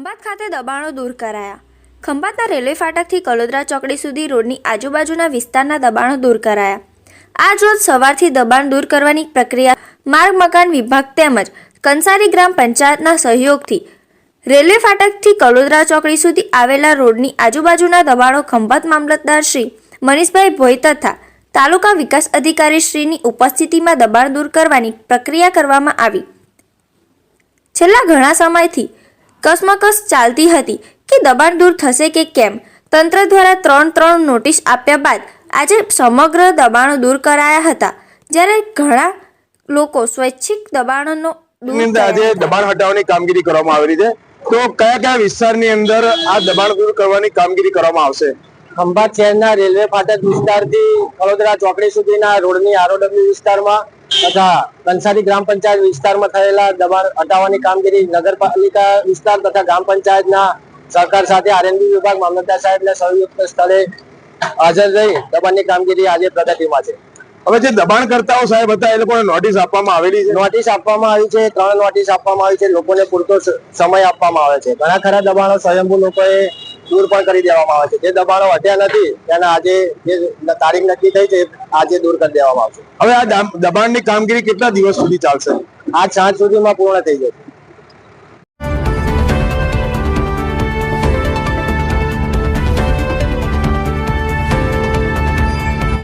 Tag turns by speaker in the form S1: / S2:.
S1: ખંભાત ખાતે દબાણો દૂર કરાયા. ખંભાતના રેલવે ફાટકથી કલોદરા ચોકડી સુધી રોડની આજુબાજુના વિસ્તારના દબાણો દૂર કરાયા. આજ રોજ સવારથી દબાણ દૂર કરવાની પ્રક્રિયા માર્ગ મકાન વિભાગ તેમજ કંસારી ગ્રામ પંચાયતના સહયોગથી રેલવે ફાટકથી કલોદરા ચોકડી સુધી આવેલા રોડની આજુબાજુના દબાણો ખંભાત મામલતદાર શ્રી મનીષભાઈ ભોઈ તથા તાલુકા વિકાસ અધિકારી શ્રીની ઉપસ્થિતિમાં દબાણ દૂર કરવાની પ્રક્રિયા કરવામાં આવી. છેલ્લા ઘણા સમયથી કસમકસ ચાલતી હતી કે દબાણ દૂર થશે કે કેમ. તંત્ર દ્વારા ત્રણ નોટિસ આપ્યા બાદ આજે સમગ્ર દબાણો દૂર કરાયા હતા. જ્યારે ઘણા લોકો સ્વૈચ્છિક દબાણોનો
S2: આજે દબાણ હટાવવાની કામગીરી કરવામાં આવેલી છે. તો કયા કયા વિસ્તારની અંદર આ દબાણ દૂર કરવાની કામગીરી કરવામાં આવશે?
S3: ખંભાત શહેરના રેલવે ફાટક વિસ્તારથી કલોદરા ચોકડી સુધીના રોડની આરઓડબ્લ્યુ વિસ્તારમાં તથા કંસારી ગ્રામ પંચાયત વિસ્તારમાં થયેલા દબાણ હટાવવાની કામગીરી નગરપાલિકા વિસ્તાર તથા ગ્રામ પંચાયતના સહકાર સાથે આરએનબી વિભાગ મામલતદાર સાહેબના સંયુક્ત સ્થળે હાજર રહી દબાણની કામગીરી આજે પ્રગતિમાં છે.
S2: હવે જે દબાણ કરતાઓ સાહેબ હતા એ લોકોને નોટિસ આપવામાં આવેલી છે.
S3: નોટિસ આપવામાં આવી છે, 3 નોટિસ આપવામાં આવી છે. લોકોને પૂરતો સમય આપવામાં આવે છે. ઘણા ખરા દબાણો સ્વયંભૂ લોકોએ દૂર પણ કરી દેવામાં આવે છે. જે દબાણો હટ્યા નથી તેના આજે જે તારીખ નક્કી થઈ છે આજે દૂર કરી દેવામાં આવશે.
S2: હવે આ દબાણની કામગીરી કેટલા દિવસ સુધી ચાલશે?
S3: આજ સાંજ સુધીમાં પૂર્ણ થઈ જશે.